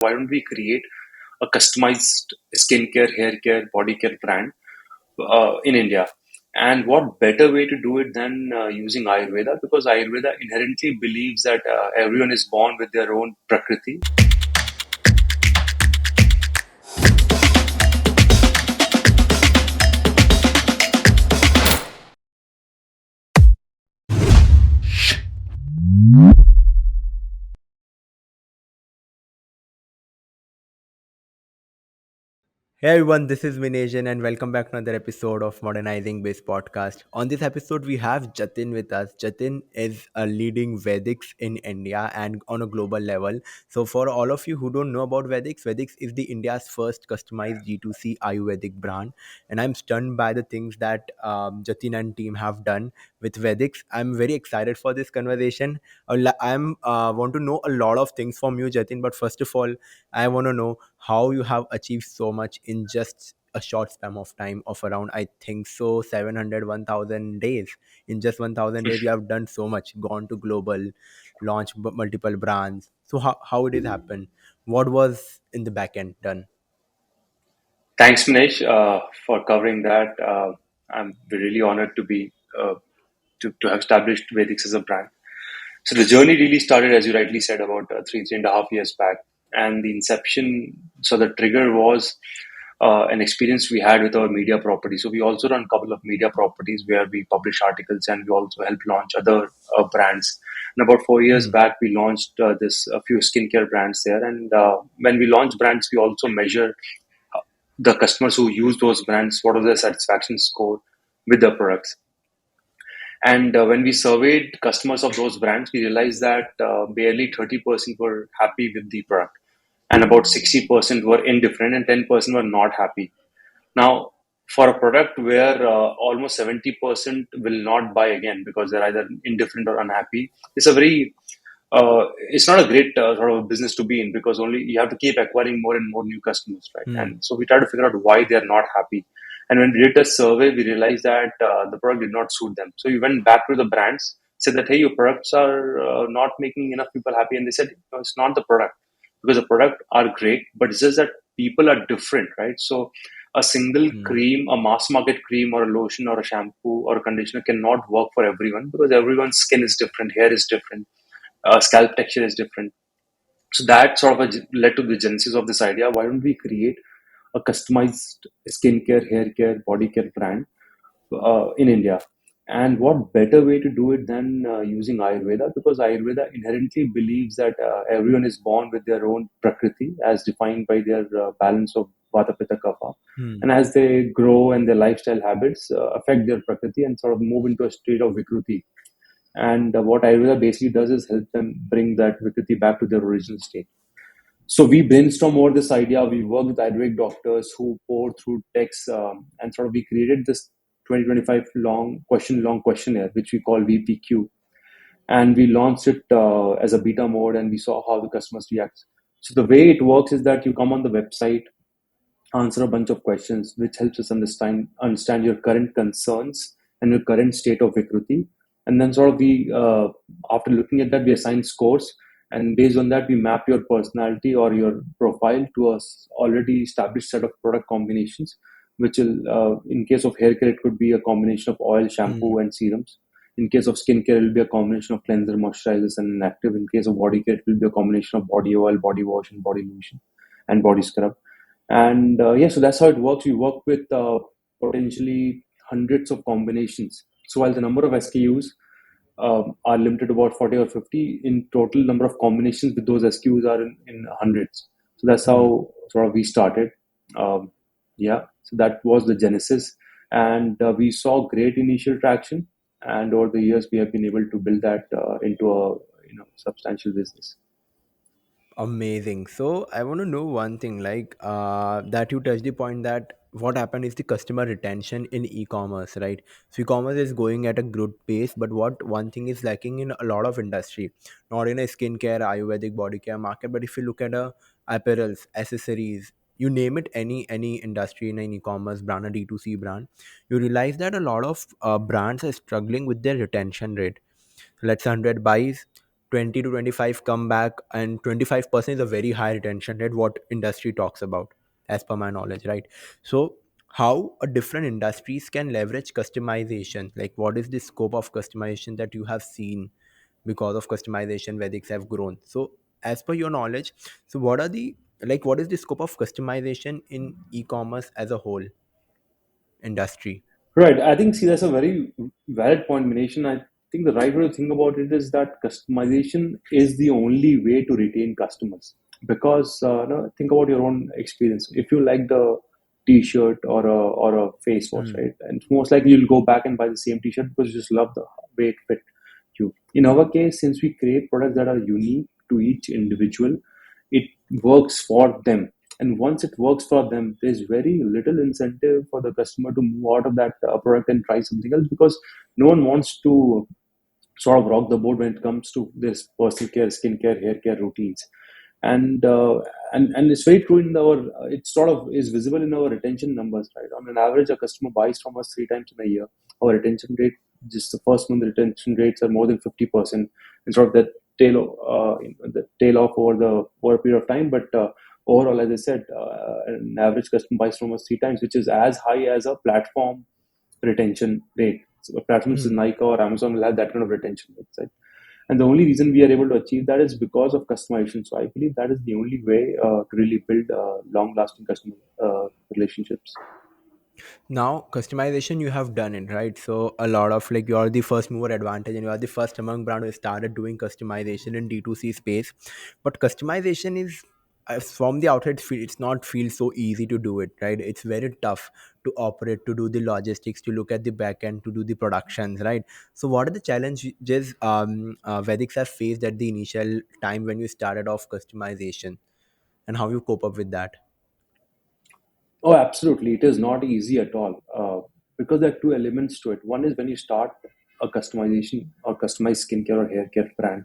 why don't we create a customized skincare, hair care, body care brand in India? And what better way to do it than using Ayurveda? Because Ayurveda inherently believes that everyone is born with their own Prakriti. Hey everyone, this is Vinejan and welcome back to another episode of Modernizing Biz podcast. On this episode, we have Jatin with us. Jatin is a leading Vedics in India and on a global level. So, for all of you who don't know about Vedics, Vedics is the India's first customized G2C Ayurvedic brand, and I'm stunned by the things that Jatin and team have done with Vedics. I'm very excited for this conversation. I'm want to know a lot of things from you, Jatin. But first of all, I want to know how you have achieved so much in just a short span of time of around, I think so, 700, 1000 days. In just 1000 days, you have done so much, gone to global, launched multiple brands. So how it is happened? What was in the back end done? Thanks, Manish, for covering that. I'm really honored to be to have established Vedix as a brand. So the journey really started, as you rightly said, about 3.5 years back, and the inception. So the trigger was an experience we had with our media property. So we also run a couple of media properties where we publish articles, and we also help launch other brands. And about 4 years Hmm. back, we launched this a few skincare brands there. And when we launch brands, we also measure the customers who use those brands, what was their satisfaction score with the products. And when we surveyed customers of those brands, we realized that barely 30% were happy with the product, and about 60% were indifferent, and 10% were not happy. Now, for a product where almost 70% will not buy again because they're either indifferent or unhappy, it's not a great sort of business to be in, because only you have to keep acquiring more and more new customers, right? Hmm. And so we try to figure out why they're not happy. And when we did a survey, we realized that the product did not suit them. So we went back to the brands, said that, hey, your products are not making enough people happy. And they said, no, it's not the product, because the product are great, but it's just that people are different, right? So a single Hmm. cream, a mass market cream or a lotion or a shampoo or a conditioner cannot work for everyone, because everyone's skin is different, hair is different, scalp texture is different. So that sort of led to the genesis of this idea. Why don't we create a customized skincare, hair care, body care brand in India? And what better way to do it than using Ayurveda? Because Ayurveda inherently believes that everyone is born with their own Prakriti, as defined by their balance of Vata, Pitta, Kapha. Hmm. And as they grow and their lifestyle habits affect their Prakriti and sort of move into a state of Vikruti, and what Ayurveda basically does is help them bring that Vikriti back to their original state. So we brainstorm over this idea. We work with Ayurvedic doctors who pour through texts, and sort of we created this 2025 long questionnaire, which we call VPQ. And we launched it as a beta mode, and we saw how the customers react. So the way it works is that you come on the website, answer a bunch of questions, which helps us understand your current concerns and your current state of Vikruti. And then sort of after looking at that, we assign scores, and based on that, we map your personality or your profile to a already established set of product combinations, which will, in case of hair care, it could be a combination of oil, Hmm. shampoo, and serums. In case of skincare, it will be a combination of cleanser, moisturizers, and inactive. In case of body care, it will be a combination of body oil, body wash, and body lotion, and body scrub. And yeah, so that's how it works. We work with potentially hundreds of combinations. So while the number of SKUs are limited to about 40 or 50, in total number of combinations with those SKUs are in hundreds. So that's Hmm. how sort of we started. Um, yeah, so that was the genesis. And we saw great initial traction. And over the years, we have been able to build that into a substantial business. Amazing. So I want to know one thing, like that you touched the point that what happened is the customer retention in e-commerce, right? So e-commerce is going at a good pace, but what one thing is lacking in a lot of industry, not in a skincare, Ayurvedic body care market, but if you look at apparels, accessories, you name it, any industry in an e-commerce brand, a D2C brand, you realize that a lot of brands are struggling with their retention rate. Let's say 100 buys, 20 to 25 come back, and 25% is a very high retention rate, what industry talks about, as per my knowledge, right? So how a different industries can leverage customization, like what is the scope of customization that you have seen? Because of customization, Vedics have grown. So as per your knowledge, so what are the, like what is the scope of customization in e-commerce as a whole industry? Right. I think, see, that's a very valid point, Manish. And I think the right way to think about it is that customization is the only way to retain customers. Because no, think about your own experience. If you like the T-shirt or a face wash, Hmm. right, and it's most likely you'll go back and buy the same T-shirt because you just love the way it fit you. In our case, since we create products that are unique to each individual, it works for them. And once it works for them, there's very little incentive for the customer to move out of that product and try something else, because no one wants to sort of rock the boat when it comes to this personal care, skincare, hair care routines. And and it's very true in our, it sort of is visible in our retention numbers, right? On an average, a customer buys from us 3 times in a year. Our retention rate, just the first month retention rates are more than 50%, and sort of that the tail off over a period of time. But overall, as I said, an average customer buys from us 3 times, which is as high as a platform retention rate. So a platform such as Hmm. Nike or Amazon will have that kind of retention rate, right? And the only reason we are able to achieve that is because of customization. So I believe that is the only way to really build long-lasting customer relationships. Now customization, you have done it, right? So a lot of, like, you're the first mover advantage, and you are the first among brand who started doing customization in D2C space. But customization is, from the outside feel, it's not feel so easy to do it, right? It's very tough to operate, to do the logistics, to look at the back end, to do the productions, right? So what are the challenges Vedics have faced at the initial time when you started off customization, and how you cope up with that? Oh, absolutely. It is not easy at all, because there are two elements to it. One is when you start a customization or customized skincare or hair care brand.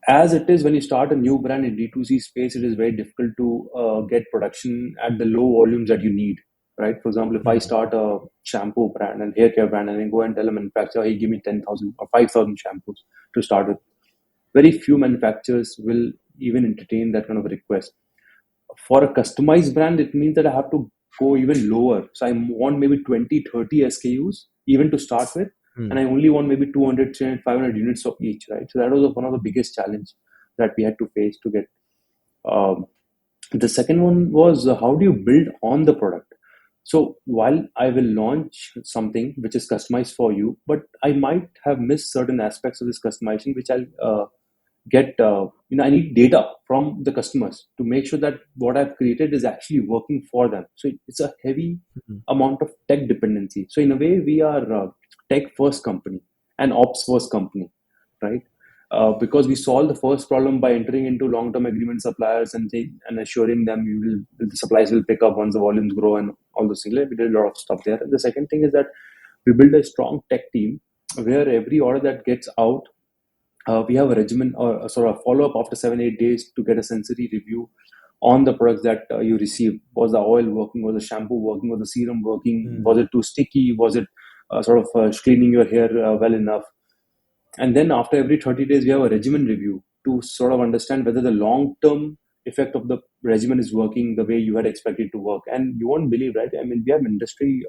As it is, when you start a new brand in D2C space, it is very difficult to get production at the low volumes that you need, right? For example, if I Hmm. start a shampoo brand and hair care brand and then go and tell a manufacturer, hey, give me 10,000 or 5,000 shampoos to start with, very few manufacturers will even entertain that kind of a request. For a customized brand, it means that I have to go even lower. So I want maybe 20, 30 SKUs even to start with. And Hmm. I only want maybe 200, 300, 500 units of each, right? So that was one of the biggest challenge that we had to face to get. Um, the second one was how do you build on the product? So while I will launch something which is customized for you, but I might have missed certain aspects of this customization, which I'll get I need data from the customers to make sure that what I've created is actually working for them. So it's a heavy Hmm. amount of tech dependency. So in a way, we are a tech first company and ops first company, right? Because we solve the first problem by entering into long-term agreement suppliers and assuring them the supplies will pick up once the volumes grow and all those things. Like, we did a lot of stuff there. And the second thing is that we build a strong tech team where every order that gets out, we have a regimen or a sort of follow up after 7 8 days to get a sensory review on the products that you receive. Was the oil working? Was the shampoo working? Was the serum working? Was Hmm. it too sticky? Was it sort of cleaning your hair well enough? And then after every 30 days, we have a regimen review to sort of understand whether the long term effect of the regimen is working the way you had expected to work. And you won't believe, right? I mean, we have industry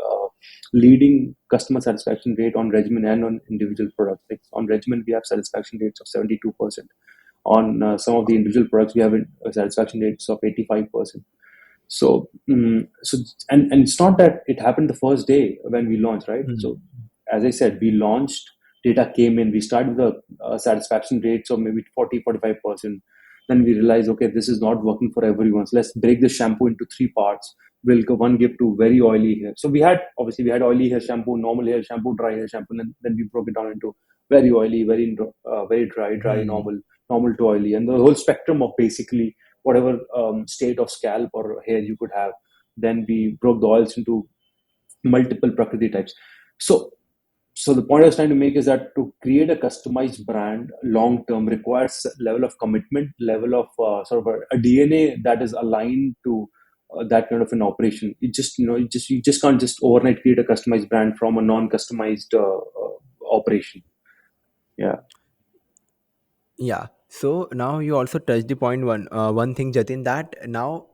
leading customer satisfaction rate on regimen and on individual products. Like on regimen, we have satisfaction rates of 72%. On some of the individual products, we have satisfaction rates of 85%. So and it's not that it happened the first day when we launched, right? Hmm. So as I said, we launched, data came in, we started with a satisfaction rates of maybe 40 45%. Then we realized, okay, this is not working for everyone. So let's break the shampoo into three parts. We'll one give to very oily hair. So we had oily hair shampoo, normal hair shampoo, dry hair shampoo, and then we broke it down into very oily, very dry, Hmm. normal, normal to oily, and the whole spectrum of basically whatever state of scalp or hair you could have. Then we broke the oils into multiple Prakriti types. So, so the point I was trying to make is that to create a customized brand long term requires level of commitment, level of sort of a DNA that is aligned to that kind of an operation. It just you just can't just overnight create a customized brand from a non-customized operation. Yeah. Yeah. So now you also touched the point one thing, Jatin, that now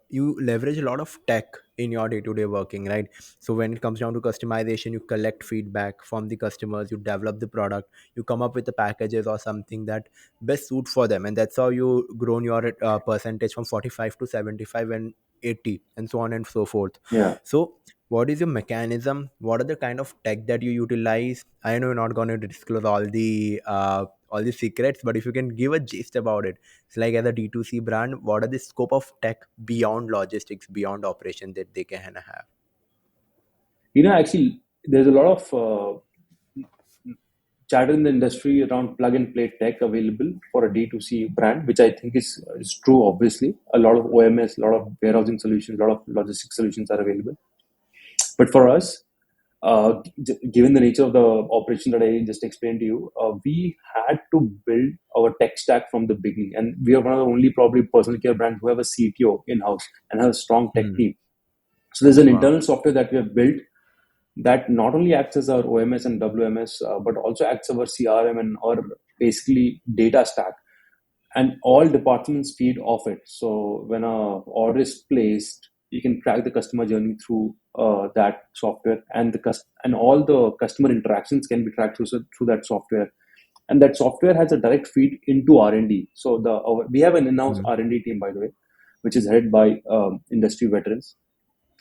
you leverage a lot of tech in your day-to-day working, right? So when it comes down to customization, you collect feedback from the customers, you develop the product, you come up with the packages or something that best suit for them, and that's how you grown your percentage from 45 to 75 and 80 and so on and so forth. Yeah. So what is your mechanism? What are the kind of tech that you utilize? I know you're not going to disclose all the secrets, but if you can give a gist about it, it's like as a D2C brand, what are the scope of tech beyond logistics, beyond operation that they can have? Actually, there's a lot of chatter in the industry around plug and play tech available for a D2C brand, which I think is true, obviously. A lot of OMS, a lot of warehousing solutions, a lot of logistics solutions are available. But for us, given the nature of the operation that I just explained to you, we had to build our tech stack from the beginning. And we are one of the only probably personal care brands who have a CTO in house and have a strong tech Hmm. team. So there's an Wow. internal software that we have built that not only acts as our OMS and WMS, but also acts as our CRM and our basically data stack. And all departments feed off it. So when a order is placed, you can track the customer journey through that software, and and all the customer interactions can be tracked through that software. And that software has a direct feed into R&D. So we have an in-house Hmm. R&D team, by the way, which is headed by industry veterans.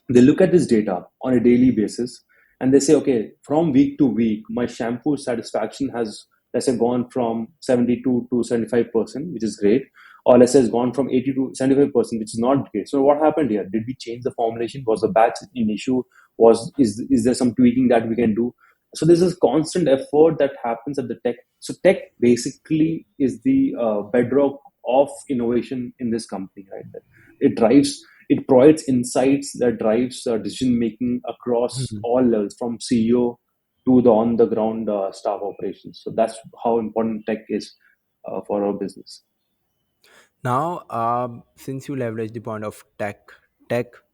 They look at this data on a daily basis, and they say, okay, from week to week my shampoo satisfaction has, let's say, gone from 72 to 75%, which is great, or let's say it's gone from 80 to 75%, which is not great. So what happened here? Did we change the formulation? Was the batch an issue? Is there some tweaking that we can do? So there's this constant effort that happens at the tech. So tech basically is the bedrock of innovation in this company, right? It drives, it provides insights that drives decision making across Hmm. all levels, from CEO to the on the ground staff operations. So that's how important tech is for our business. Now, since you leverage the point of tech,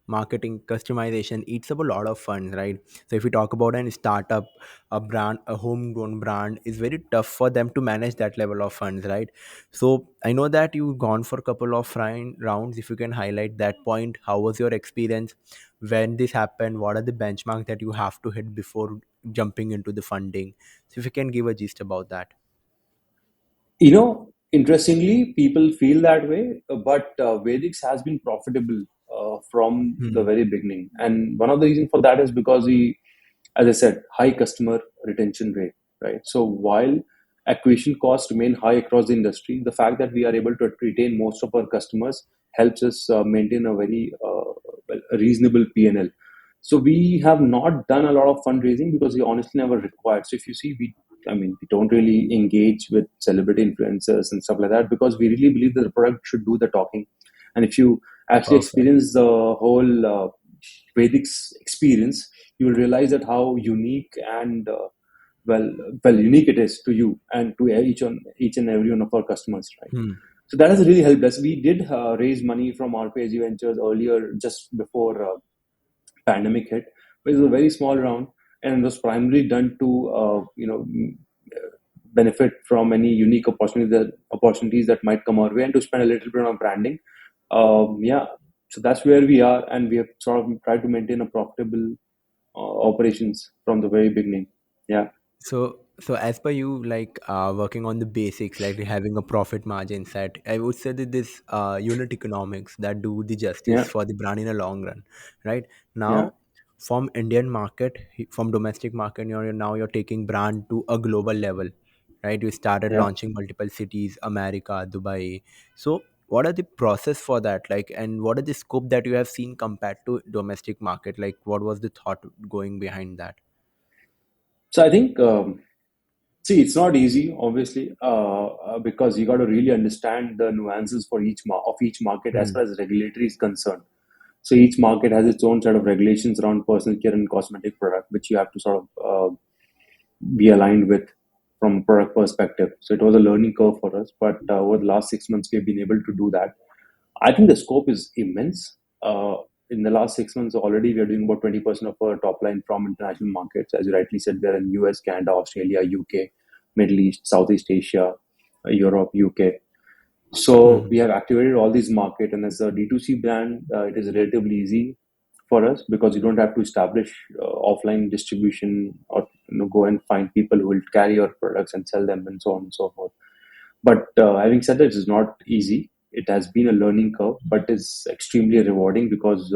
marketing, customization eats up a lot of funds, right? So if we talk about a startup, a brand, a homegrown brand, is very tough for them to manage that level of funds, right? So I know that you've gone for a couple of rounds. If you can highlight that point, how was your experience when this happened? What are the benchmarks that you have to hit before jumping into the funding? So if you can give a gist about that. Interestingly, people feel that way, but Vedix has been profitable from the Hmm. very beginning. And one of the reasons for that is because we, as I said, high customer retention rate, right? So while acquisition costs remain high across the industry, the fact that we are able to retain most of our customers helps us maintain a very reasonable P&L. So we have not done a lot of fundraising because we honestly never required. So if you see, we don't really engage with celebrity influencers and stuff like that because we really believe that the product should do the talking. And if you actually Perfect. experience the whole Vedic's experience, you will realize that how unique and well, unique it is to you and to each and every one of our customers, right? Hmm. So that has really helped us. We did raise money from RPG Ventures earlier, just before pandemic hit. But it was a very small round, and it was primarily done to benefit from any unique opportunities that might come our way, and to spend a little bit on branding. Yeah, so that's where we are, and we have sort of tried to maintain a profitable operations from the very beginning. Yeah, So as per you, like working on the basics, like having a profit margin set, I would say that this unit economics that do the justice yeah, for the brand in a long run, right? yeah, Now, from Indian market, from domestic market, you're taking brand to a global level, right? You started yeah. launching multiple cities, America, Dubai. So what are the process for that, like, and what are the scope that you have seen compared to domestic market? Like, what was the thought going behind that? So I think. See, it's not easy, obviously, because you got to really understand the nuances for of each market as Hmm. far as regulatory is concerned. So each market has its own set of regulations around personal care and cosmetic product, which you have to sort of be aligned with from a product perspective. So it was a learning curve for us, but over the last 6 months, we've been able to do that. I think the scope is immense. In the last 6 months, already we are doing about 20% of our top line from international markets. As you rightly said, we're in US, Canada, Australia, UK, Middle East, Southeast Asia. Europe, UK. So Hmm. we have activated all these market, and as a D2C brand, it is relatively easy for us because you don't have to establish offline distribution or go and find people who will carry your products and sell them and so on and so forth. But having said that, it's not easy. It has been a learning curve, but it's extremely rewarding because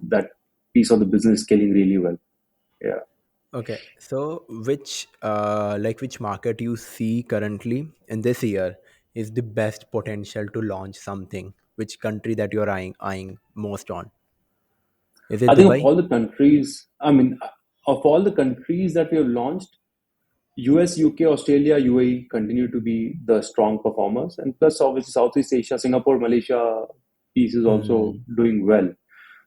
that piece of the business is scaling really well. Yeah. Okay, so which market you see currently in this year is the best potential to launch something? Which country that you're eyeing most on? Is it I think of Dubai? all the countries, I mean, of all the countries that we have launched, US, UK, Australia, UAE continue to be the strong performers. And plus, obviously, Southeast Asia, Singapore, Malaysia piece is also Hmm. doing well.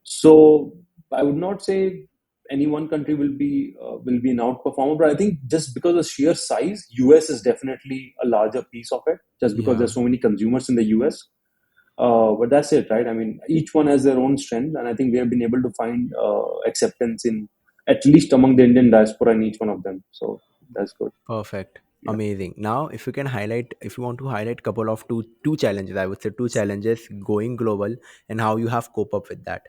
So I would not say any one country will be an outperformer, but I think just because of sheer size, US is definitely a larger piece of it. Just because Yeah, there's so many consumers in the US, but that's it, right? I mean, each one has their own strength, and I think we have been able to find acceptance in at least among the Indian diaspora in each one of them. So that's good. perfect. Yeah. Amazing. Now, if you can highlight, if you want to highlight couple of two challenges, I would say two challenges going global and how you have cope up with that.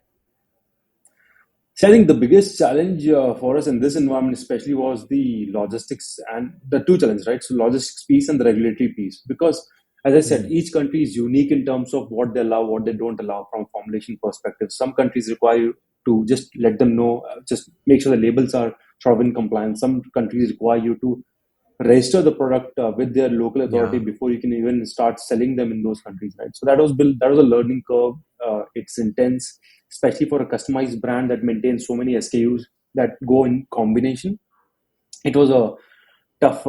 So I think the biggest challenge for us in this environment, especially, was the logistics and the two challenges, right? So logistics piece and the regulatory piece, because as I said, Hmm. each country is unique in terms of what they allow, what they don't allow from a formulation perspective. Some countries require you to just let them know, just make sure the labels are sort of in compliance. Some countries require you to register the product with their local authority Yeah, before you can even start selling them in those countries, right? So that was a learning curve. It's intense, especially for a customized brand that maintains so many SKUs that go in combination. It was a tough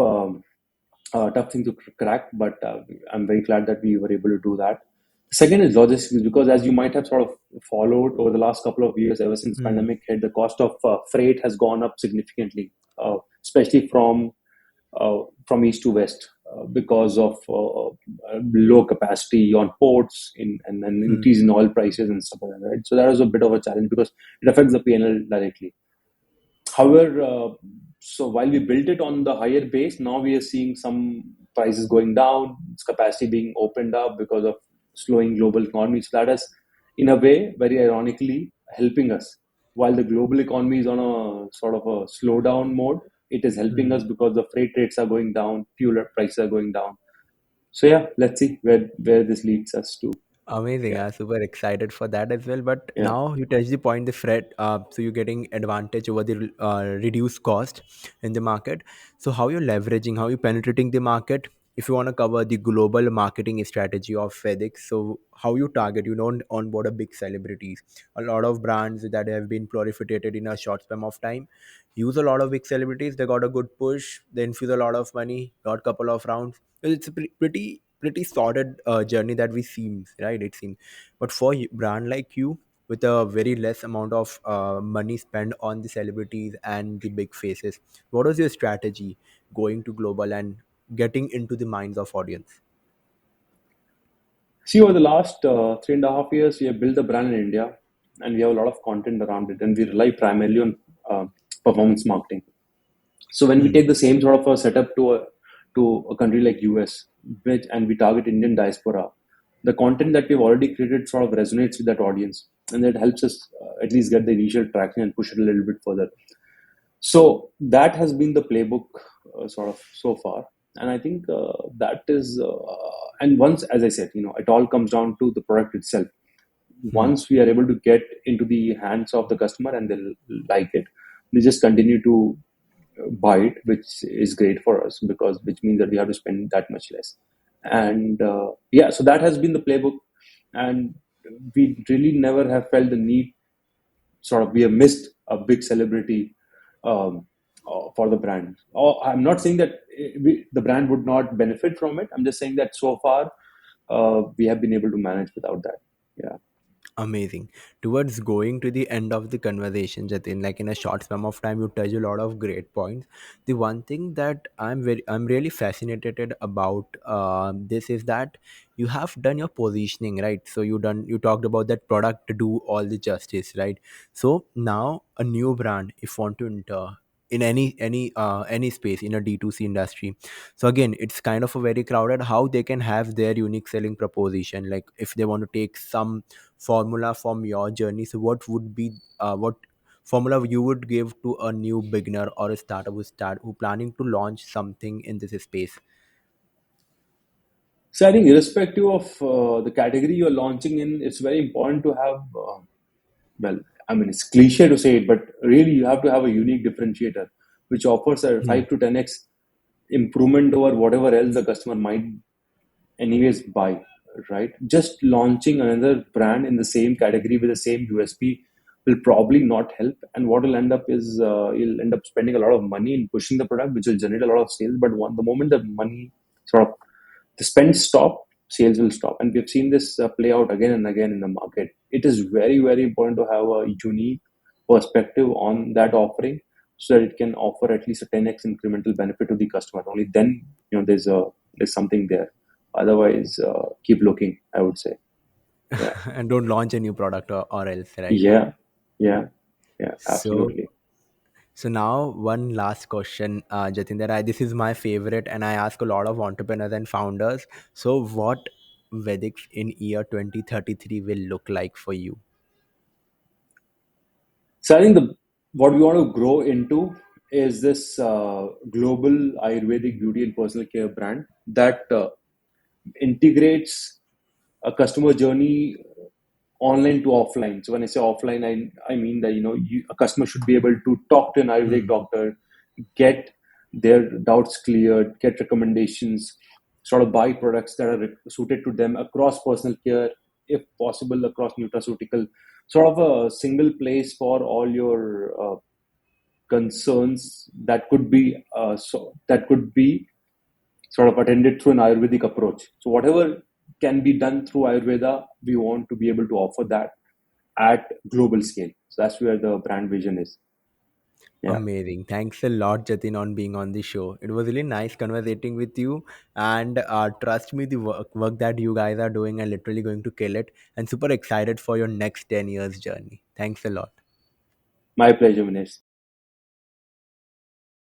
tough thing to crack, but I'm very glad that we were able to do that. Second is logistics, because as you might have sort of followed over the last couple of years, ever since hmm. pandemic hit, the cost of freight has gone up significantly, especially from east to west, because of low capacity on ports and Hmm. increase in oil prices and stuff like that. Right? So that was a bit of a challenge because it affects the PNL directly. However, so while we built it on the higher base, now we are seeing some prices going down, its capacity being opened up because of slowing global economy. So that is, in a way, very ironically, helping us. While the global economy is on a sort of a slowdown mode, it is helping Hmm. us because the freight rates are going down, fuel prices are going down. So yeah, let's see where this leads us to. Amazing. Yeah, I'm super excited for that as well. But yeah. now you touch the point, the fret. So you're getting advantage over the reduced cost in the market. So how you're leveraging, how you penetrating the market. If you want to cover the global marketing strategy of FedEx, so how you target, you don't onboard a big celebrities. A lot of brands that have been proliferated in a short span of time use a lot of big celebrities. They got a good push. They infuse a lot of money. Got couple of rounds. It's a pretty sorted journey that we seems, right, it seems. But for brand like you, with a very less amount of money spent on the celebrities and the big faces, what was your strategy going to global and getting into the minds of audience? See, over the last 3.5 years, we have built the brand in India, and we have a lot of content around it, and we rely primarily on performance marketing. So when we Hmm. take the same sort of a setup to a country like US, and we target Indian diaspora, the content that we've already created sort of resonates with that audience, and that helps us at least get the initial traction and push it a little bit further. So that has been the playbook sort of so far, and I think that is. And once, as I said, it all comes down to the product itself. Hmm. Once we are able to get into the hands of the customer and they'll like it, they just continue to buy it, which is great for us because which means that we have to spend that much less. And yeah, so that has been the playbook, and we really never have felt the need. Sort of, we have missed a big celebrity for the brand. I'm not saying that the brand would not benefit from it. I'm just saying that so far we have been able to manage without that. Yeah. Amazing. Towards going to the end of the conversation, Jatin, like in a short span of time, you touch a lot of great points. The one thing that I'm really fascinated about this is that you have done your positioning, right? So you talked about that product to do all the justice, right? So now a new brand, if want to enter, in any space in a D2C industry. So again, it's kind of a very crowded. How they can have their unique selling proposition, like if they want to take some formula from your journey, so what would be what formula you would give to a new beginner or a startup who planning to launch something in this space? So I think irrespective of the category you're launching in, it's very important to have, well, I mean, it's cliche to say it, but really you have to have a unique differentiator, which offers a Hmm. 5 to 10x improvement over whatever else the customer might anyways buy, right? Just launching another brand in the same category with the same USP will probably not help. And what will end up is you'll end up spending a lot of money in pushing the product, which will generate a lot of sales. But the moment the money sort of the spend stop, sales will stop. And we've seen this play out again and again in the market. It is very, very important to have a unique perspective on that offering so that it can offer at least a 10x incremental benefit to the customer. Only then, there's something there. Otherwise, keep looking, I would say. Yeah. And don't launch a new product or else, right? Yeah. Yeah. Yeah. So Absolutely. So now one last question, Jatinder. This is my favorite, and I ask a lot of entrepreneurs and founders. So, what Vedics in year 2033 will look like for you? So I think what we want to grow into is this global Ayurvedic beauty and personal care brand that integrates a customer journey online to offline. So when I say offline, I mean that a customer should be able to talk to an Ayurvedic Hmm. doctor, get their doubts cleared, get recommendations, sort of buy products that are suited to them across personal care, if possible across nutraceutical. Sort of a single place for all your concerns that could be sort of attended through an Ayurvedic approach. So whatever can be done through Ayurveda, we want to be able to offer that at global scale. So that's where the brand vision is. Yeah. Amazing. Thanks a lot, Jatin, on being on the show. It was really nice conversating with you. And trust me, the work that you guys are doing are literally going to kill it. And super excited for your next 10 years journey. Thanks a lot. My pleasure, Minesh.